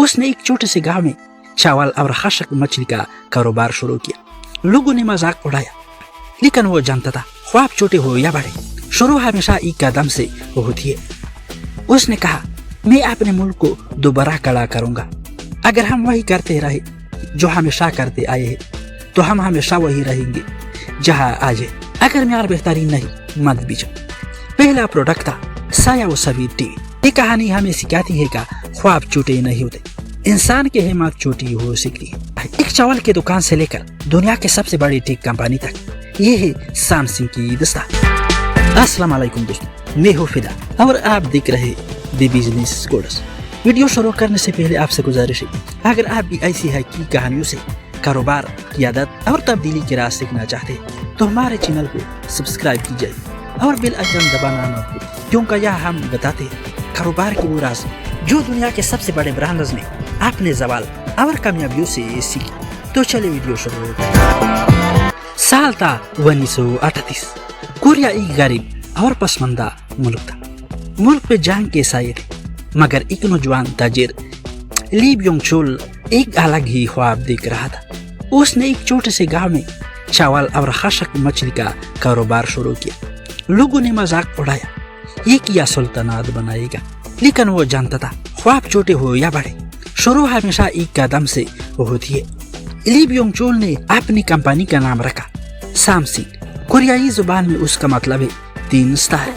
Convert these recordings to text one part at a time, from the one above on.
اس نے ایک چھوٹے سے گاؤں میں چاول اور خشک مچھلی کا کاروبار شروع کیا. لوگوں نے مذاق اڑایا لیکن وہ جانتا تھا خواب چھوٹے ہو یا بڑے شروع ہمیشہ ایک قدم سے ہوتی ہے. اس نے کہا میں اپنے ملک کو دوبارہ کھڑا کروں گا. اگر ہم وہی کرتے رہے جو ہمیشہ کرتے آئے ہیں تو ہم ہمیشہ وہی رہیں گے جہاں آج ہے. اگر معیار بہترین نہیں مت بیچو. پہلا پروڈکٹ تھا سایہ و سفید ٹی وی. یہ کہانی ہمیں سکھاتی ہے کہ خواب چھوٹے نہیں ہوتے, انسان کی ہمت چھوٹی ہو سکتی ہے. ایک چاول کی دکان سے لے کر دنیا کے سب سے بڑی ٹیک کمپنی تک یہ ہے سیمسنگ کی دستہ. السلام علیکم دوستوں, میں ہوں فدا اور آپ دیکھ رہے دی بزنس کوڈز. ویڈیو شروع کرنے سے پہلے آپ سے گزارش ہے اگر آپ بھی ایسی حقیقی کہانیوں سے کاروبار, قیادت اور تبدیلی کی راہ سیکھنا چاہتے ہیں تو ہمارے چینل کو سبسکرائب کیجیے اور بیل آئیکن دبانا نہ بھولیں, کیونکہ یہاں ہم بتاتے ہیں کاروبار کے وہ راز جو دنیا کے سب سے بڑے برانڈز نے اپنے زوال اور کامیابیوں سے سیکھی. تو چلے ویڈیو شروع کریں. سال تھا 1938. کوریا ایک غریب اور پسماندہ ملک تھا. ملک پہ جنگ کے سائے تھے مگر ایک نوجوان تاجر لی بیونگ چول ایک الگ ہی خواب دیکھ رہا تھا. اس نے ایک چھوٹے سے گاؤں میں چاول اور خشک مچھلی کا کاروبار شروع کیا. لوگوں نے مذاق اڑایا یہ کیا سلطنت بنائے گا, لیکن وہ جانتا تھا خواب چھوٹے ہو یا بڑے شروع ہمیشہ ایک قدم سے ہوتی ہے. لی بیونگ چول نے اپنی کمپنی کا نام رکھا سیمسنگ. کوریائی زبان میں اس کا مطلب ہے 3 ستارے.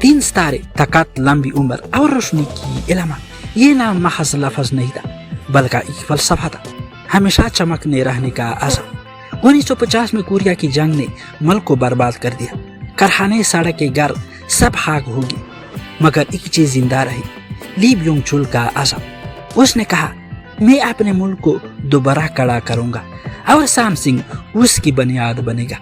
3 ستارے طاقت, لمبی عمر اور روشنی کی علامت. یہ نام محض لفظ نہیں تھا بلکہ ایک فلسفہ تھا, ہمیشہ چمکنے رہنے کا عزم. 1950 میں کوریا کی جنگ نے ملک کو برباد کر دیا. کارخانے, سڑکیں, گھر سب خاک ہو گئے مگر ایک چیز زندہ رہی, لی بیونگ چول کا عزم. اس نے کہا میں اپنے ملک کو دوبارہ کھڑا کروں گا اور سیمسنگ اس کی بنیاد بنے گا.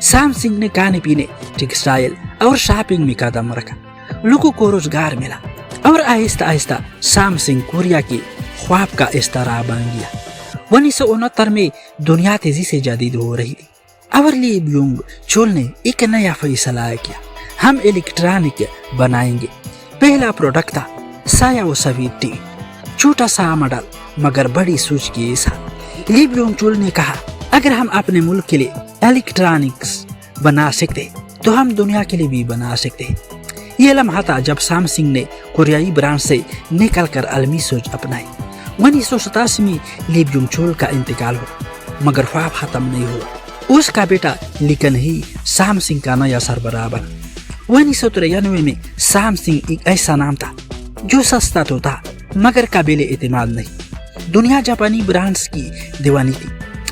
سیمسنگ نے کھانے پینے, ٹیکسٹائل اور شاپنگ میں قدم رکھا. لوگوں کو روزگار ملا اور آہستہ آہستہ سیمسنگ کوریا کے خواب کا استارہ بن گیا. 1969 میں دنیا تیزی سے جدید ہو رہی تھی اور لی بیونگ چول نے ایک نیا فیصلہ کیا, ہم الیکٹرانک بنائیں گے. پہلا پروڈکٹ تھا سایہ و سفید ٹی وی. چھوٹا سا ماڈل مگر بڑی سوچ کے ساتھ. لی بیونگ چول نے کہا اگر ہم اپنے ملک کے لیے الیکٹرانکس بنا سکتے تو ہم دنیا کے لیے بھی بنا سکتے ہیں. یہ لمحہ تھا جب سیمسنگ نے کوریائی برانڈ سے نکل کر عالمی سوچ اپنائی. 1987 میں لی بیونگ چول کا انتقال ہوا مگر خواب ختم نہیں ہوا. اس کا بیٹا لیکن ہی سیمسنگ کا نیا سربراہ بنا. 1993 میں سیمسنگ ایک ایسا نام تھا جو سستا تو تھا مگر قابل اعتماد نہیں. دنیا جاپانی برانڈز کی دیوانی تھی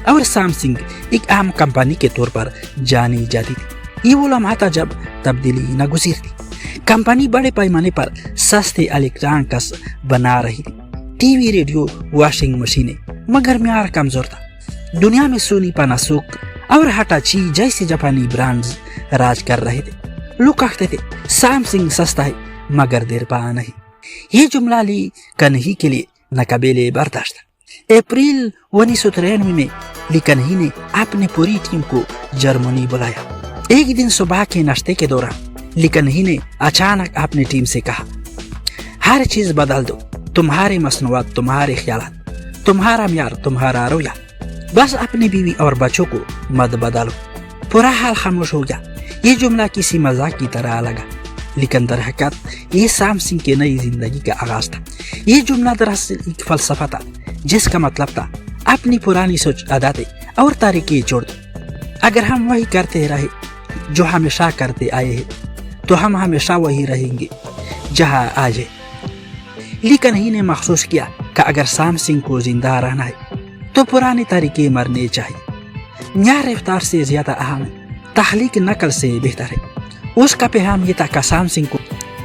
اور سیمسنگ ایک عام کمپنی کے طور پر جانی جاتی تھی. یہ وہ لمحہ تھا جب تبدیلی ناگزیر تھی. کمپنی بڑے پیمانے پر سستے الیکٹرانکس بنا رہی تھی, ٹی وی, ریڈیو, واشنگ مشینیں, مگر معیار کمزور تھا. دنیا میں سونی, پاناسوک اور ہٹاچی جیسے جاپانی برانڈز راج کر رہے تھے. لوگ کہتے تھے سیمسنگ سستا ہے مگر دیر پا نہیں. یہ جملہ لی کنہی کے لیے ناقابل برداشت تھا. اپریل 1993 میں لی کنہی نے اپنی پوری ٹیم کو جرمنی بلایا. ایک دن صبح کے ناشتے کے دوران لی کنہی نے اچانک اپنی ٹیم سے کہا ہر چیز بدل دو, تمہارے مصنوعات, تمہارے خیالات, تمہارا معیار, تمہارا رویہ, بس اپنی بیوی اور بچوں کو مت بدلو. پورا حال خاموش ہو گیا. یہ جملہ کسی مذاق کی طرح لگا لیکن در حقیقت یہ سیمسنگ کی نئی زندگی کا آغاز تھا. یہ جملہ دراصل ایک فلسفہ تھا جس کا مطلب تھا اپنی پرانی سوچ, عادتیں اور طریقے چھوڑ دو. اگر ہم وہی کرتے رہے جو ہمیشہ کرتے آئے ہیں تو ہم ہمیشہ وہی رہیں گے جہاں آج ہے. لیکن ہی نے محسوس کیا کہ اگر سیمسنگ کو زندہ رہنا ہے تو پرانے طریقے مرنے چاہیے. معیار رفتار سے زیادہ اہم ہے, تخلیق نقل سے بہتر ہے. اس کا پیغام یہ تھا کہ سیمسنگ کو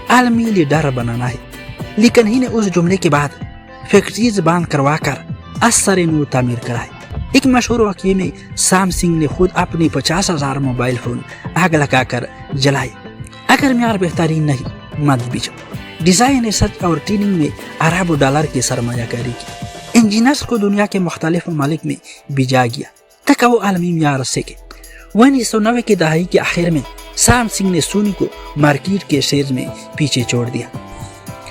عالمی لیڈر بنانا ہے. لیکن ہی نے اس جملے کے بعد فیکٹریز بند کروا کر اثر نو تعمیر کرائے. ایک مشہور واقعے میں سیمسنگ نے خود اپنی 50,000 موبائل فون آگ لگا کر جلائے. اگر معیار بہترین نہیں مت بیچو. ڈیزائن, ریسرچ اور ٹریننگ میں اربوں ڈالر کی سرمایہ کاری کی. انجینئرز کو دنیا کے مختلف ممالک میں بھیجا گیا تاکہ وہ عالمی معیار سیکھے. 1990 کی دہائی کے آخر میں سیمسنگ نے سونی کو مارکیٹ کے شیئر میں پیچھے چھوڑ دیا.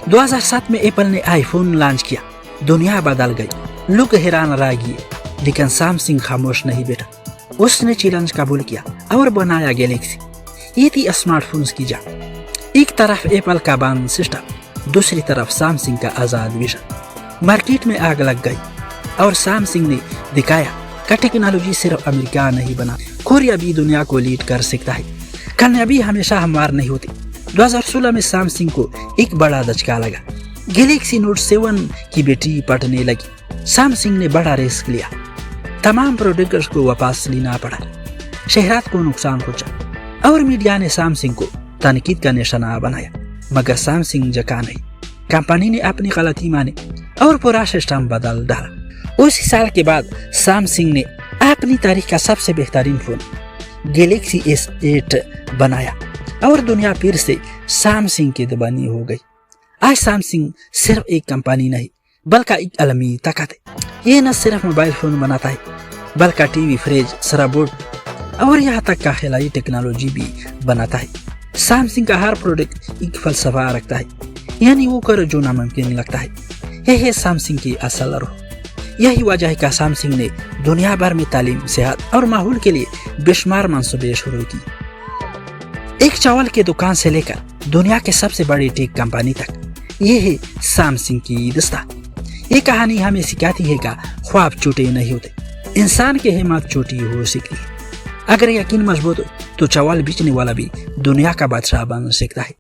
2007 میں ایپل نے آئی فون لانچ کیا دنیا بدل گئی. لوگ حیران رہ گئے لیکن سیمسنگ خاموش نہیں بیٹھا. اس نے چیلنج قبول کیا اور بنایا گیلیکسی. یہ تھی اسمارٹ فونز کی جان. ایک طرف ایپل کا بند سسٹم, دوسری طرف سیمسنگ کا آزاد ویژن. مارکیٹ میں آگ لگ گئی اور سیمسنگ نے دکھایا کہ ٹیکنالوجی صرف امریکہ نہیں بنا, کوریا بھی دنیا کو لیڈ کر سکتا ہے. کامیابی ہمیشہ ہموار نہیں ہوتی. 2016 میں سیمسنگ کو ایک بڑا دھچکا لگا. گیلیکسی نوٹ 7 کی بیٹری پھٹنے لگی. سیمسنگ نے بڑا رسک لیا. تمام پروڈکٹس کو واپس لینا پڑا, شہرات کو نقصان پہنچا اور میڈیا نے سیمسنگ کو تنقید کا نشانہ بنایا. مگر سیمسنگ جھکا نہیں. کمپنی نے اپنی غلطی مانی اور پورا سسٹم بدل ڈالا. اسی سال کے بعد سیمسنگ نے اپنی تاریخ کا سب سے بہترین فون گیلیکسی S8 بنایا اور دنیا پھر سے سیمسنگ کی دیوانی ہو گئی. آج سیمسنگ صرف ایک کمپنی نہیں بلکہ ایک عالمی طاقت ہے. یہ نہ صرف موبائل فون بناتا ہے بلکہ ٹی وی, فریج, سرابوٹ اور یہاں تک کا خلائی ٹیکنالوجی بھی بناتا ہے. سیمسنگ کا ہر پروڈکٹ ایک فلسفہ رکھتا ہے, یعنی وہ کرو جو ناممکن لگتا ہے. یہ ہے سیمسنگ کی اصل روح. یہی وجہ ہے کہ سیمسنگ نے دنیا بھر میں تعلیم, صحت اور ماحول کے لیے بے شمار منصوبے شروع کی. ایک چاول کی دکان سے لے کر دنیا کے سب سے بڑی ٹیک کمپنی تک, یہ ہے سیمسنگ کی دستہ. یہ کہانی ہمیں سکھاتی ہے کہ خواب چھوٹے نہیں ہوتے, انسان کی ہمت چھوٹی ہو سکتی ہے. اگر یقین مضبوط ہو تو چاول بیچنے والا بھی دنیا کا بادشاہ بن سکتا ہے.